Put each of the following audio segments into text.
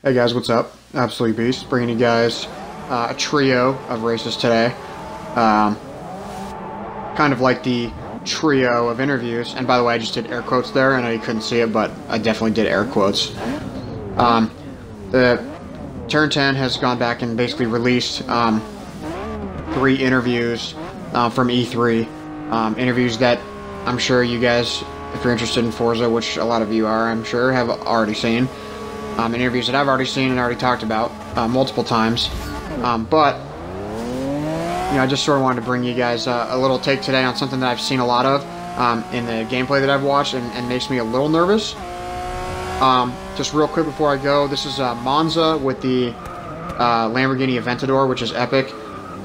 Hey guys, what's up? Absolute Beast, bringing you guys a trio of races today. Kind of like the trio of interviews, and by the way, I just did air quotes there. I know you couldn't see it, but I definitely did air quotes. The Turn 10 has gone back and basically released 3 interviews from E3. Interviews that I'm sure you guys, if you're interested in Forza, which a lot of you are, I'm sure, have already seen. Interviews that I've already seen and already talked about multiple times. But I just sort of wanted to bring you guys a little take today on something that I've seen a lot of in the gameplay that I've watched and makes me a little nervous. Just real quick before I go, this is Monza with the Lamborghini Aventador, which is epic.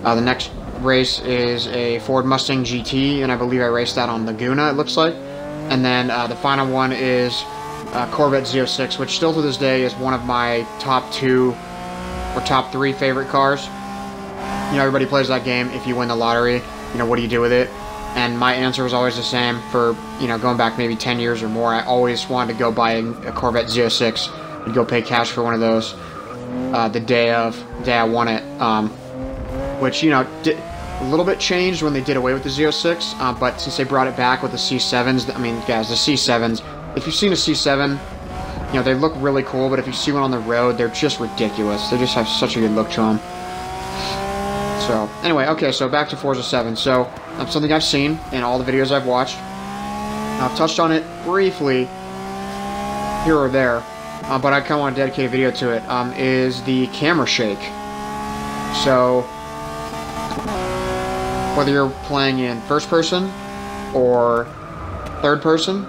The next race is a Ford Mustang GT, and I believe I raced that on Laguna, it looks like. And then the final one is Corvette Z06, which still to this day is one of my top 2 or top 3 favorite cars. Everybody plays that game. If you win the lottery, what do you do with it? And my answer was always the same for, going back maybe 10 years or more. I always wanted to go buy a Corvette Z06 and go pay cash for one of those the day I won it. Which, did a little bit changed when they did away with the Z06, but since they brought it back with the C7s, I mean, guys, the C7s, if you've seen a C7, they look really cool, but if you see one on the road, they're just ridiculous. They just have such a good look to them. So, anyway, okay, so back to Forza 7. So, something I've seen in all the videos I've watched. I've touched on it briefly here or there, but I kind of want to dedicate a video to it, is the camera shake. So, whether you're playing in first person or third person,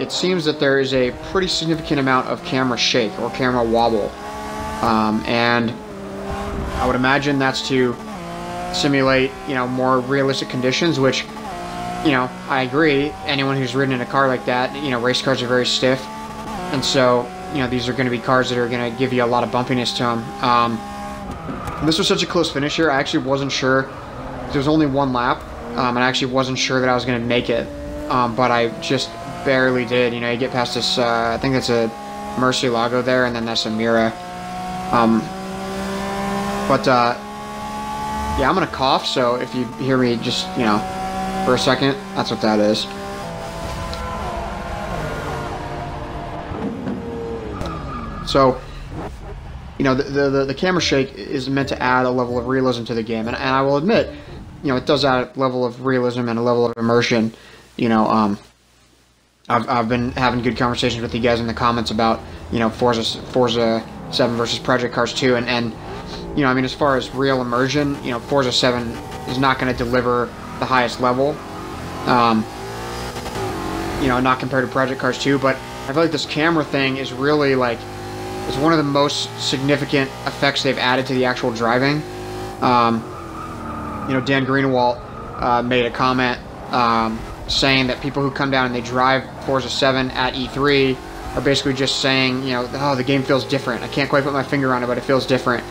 it seems that there is a pretty significant amount of camera shake or camera wobble, and I would imagine that's to simulate, more realistic conditions, which, I agree. Anyone who's ridden in a car like that, race cars are very stiff, and so, these are going to be cars that are going to give you a lot of bumpiness to them. This was such a close finish here. I actually wasn't sure. There was only one lap, and I actually wasn't sure that I was going to make it, but I just barely did. You get past this, I think that's a Murcielago there, and then that's a Mira. Yeah, I'm gonna cough, so if you hear me just, for a second, that's what that is. So, the camera shake is meant to add a level of realism to the game, and I will admit, it does add a level of realism and a level of immersion. I've been having good conversations with you guys in the comments about, Forza 7 versus Project Cars 2, and I mean, as far as real immersion, Forza 7 is not going to deliver the highest level, not compared to Project Cars 2, but I feel like this camera thing is really, is one of the most significant effects they've added to the actual driving. Dan Greenwald made a comment saying that people who come down and they drive Forza 7 at E3 are basically just saying, oh, the game feels different. I can't quite put my finger on it, but it feels different.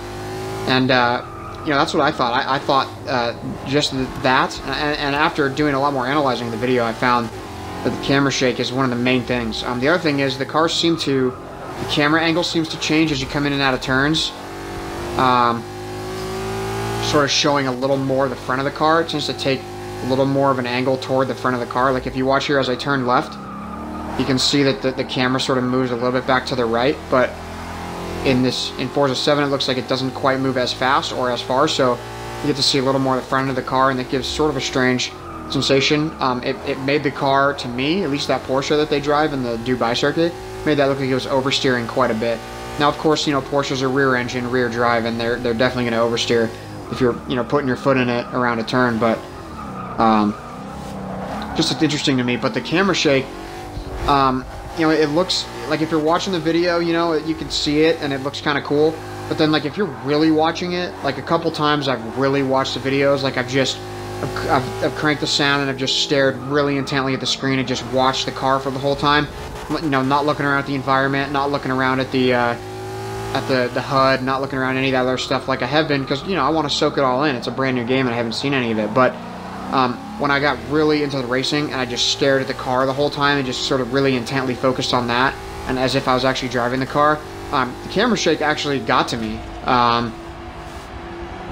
And, that's what I thought. I thought just that, and after doing a lot more analyzing of the video, I found that the camera shake is one of the main things. The other thing is the camera angle seems to change as you come in and out of turns, sort of showing a little more of the front of the car. It tends to take a little more of an angle toward the front of the car. Like if you watch here as I turn left, you can see that the camera sort of moves a little bit back to the right, but in Forza 7 it looks like it doesn't quite move as fast or as far, so you get to see a little more of the front of the car, and that gives sort of a strange sensation. It made the car, to me, at least that Porsche that they drive in the Dubai circuit, made that look like it was oversteering quite a bit. Now, of course, Porsches are rear engine, rear drive, and they're definitely going to oversteer if you're, putting your foot in it around a turn, but just it's interesting to me. But the camera shake, it looks like, if you're watching the video, you can see it and it looks kind of cool, but then if you're really watching it, a couple times I've really watched the videos, I've cranked the sound and I've just stared really intently at the screen and just watched the car for the whole time, not looking around at the environment, not looking around at the HUD, not looking around any of that other stuff like I have been, because I want to soak it all in. It's a brand new game and I haven't seen any of it. But when I got really into the racing and I just stared at the car the whole time and just sort of really intently focused on that, and as if I was actually driving the car, the camera shake actually got to me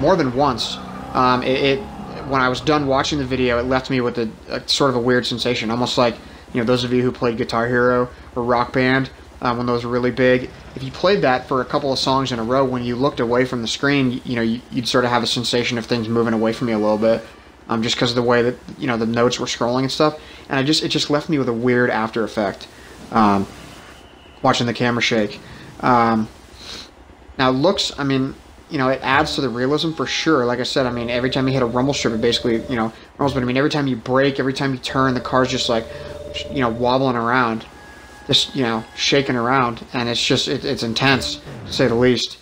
more than once. When I was done watching the video, it left me with a sort of a weird sensation, almost like, you know, those of you who played Guitar Hero or Rock Band, when those were really big. If you played that for a couple of songs in a row, when you looked away from the screen, you know, you'd sort of have a sensation of things moving away from you a little bit, just because of the way that, you know, the notes were scrolling and stuff. And it just left me with a weird after effect, watching the camera shake. Now, looks, I mean, you know, it adds to the realism for sure. Like I said, I mean, every time you hit a rumble strip, it basically, you know, rumbles. But I mean, every time you brake, every time you turn, the car's just like, you know, wobbling around, just, you know, shaking around, and it's just, it's intense, to say the least.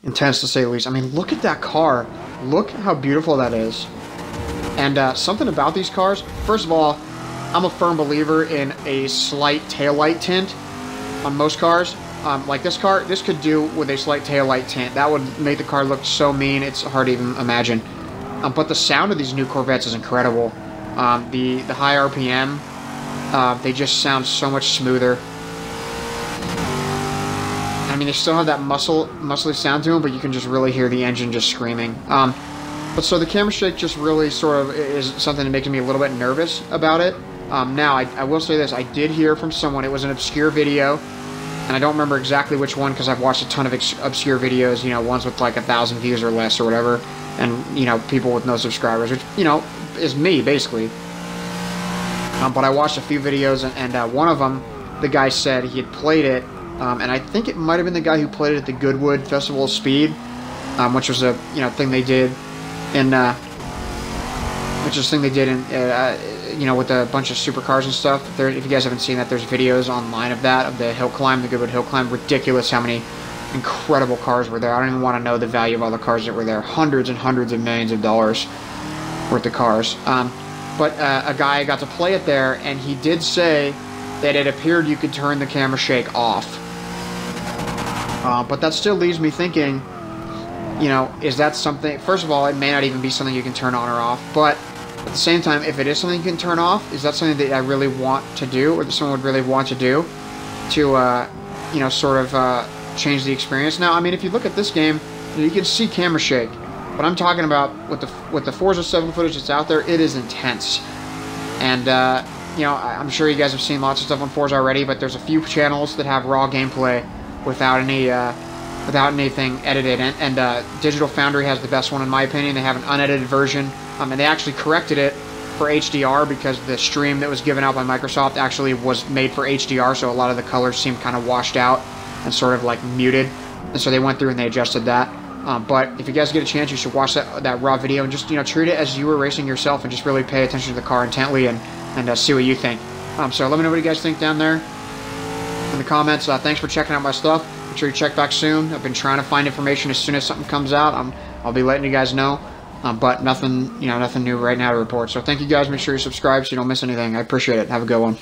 Intense, to say the least. I mean, look at that car. Look how beautiful that is. And something about these cars, first of all, I'm a firm believer in a slight taillight tint on most cars. Like this car, this could do with a slight taillight tint. That would make the car look so mean, it's hard to even imagine. But the sound of these new Corvettes is incredible. The high RPM, they just sound so much smoother. I mean, they still have that muscly sound to them, but you can just really hear the engine just screaming. But so the camera shake just really sort of is something that makes me a little bit nervous about it. Now, I will say this, I did hear from someone, it was an obscure video, and I don't remember exactly which one because I've watched a ton of obscure videos, you know, ones with like 1,000 views or less or whatever, and, you know, people with no subscribers, which, you know, is me, basically. But I watched a few videos, and one of them, the guy said he had played it, and I think it might have been the guy who played it at the Goodwood Festival of Speed, which was a, you know, thing they did in, you know, with a bunch of supercars and stuff. If you guys haven't seen that, there's videos online of that, of the hill climb, the Goodwood hill climb. Ridiculous how many incredible cars were there. I don't even want to know the value of all the cars that were there. Hundreds and hundreds of millions of dollars worth of cars. But a guy got to play it there, and he did say that it appeared you could turn the camera shake off. But that still leaves me thinking, you know, is that something... First of all, it may not even be something you can turn on or off, but at the same time, if it is something you can turn off, is that something that I really want to do, or that someone would really want to do, to, you know, sort of change the experience? Now, I mean, if you look at this game, you can see camera shake, but I'm talking about with the Forza 7 footage that's out there, it is intense. And, you know, I'm sure you guys have seen lots of stuff on Forza already, but there's a few channels that have raw gameplay without any, without anything edited, and Digital Foundry has the best one in my opinion. They have an unedited version, and they actually corrected it for HDR because the stream that was given out by Microsoft actually was made for HDR, so a lot of the colors seemed kind of washed out and sort of like muted, and so they went through and they adjusted that. But if you guys get a chance, you should watch that raw video and just, you know, treat it as you were racing yourself, and just really pay attention to the car intently and see what you think. So let me know what you guys think down there in the comments. Thanks for checking out my stuff. Make sure you check back soon. I've been trying to find information as soon as something comes out. I'll be letting you guys know. But nothing, you know, nothing new right now to report. So thank you guys. Make sure you subscribe so you don't miss anything. I appreciate it. Have a good one.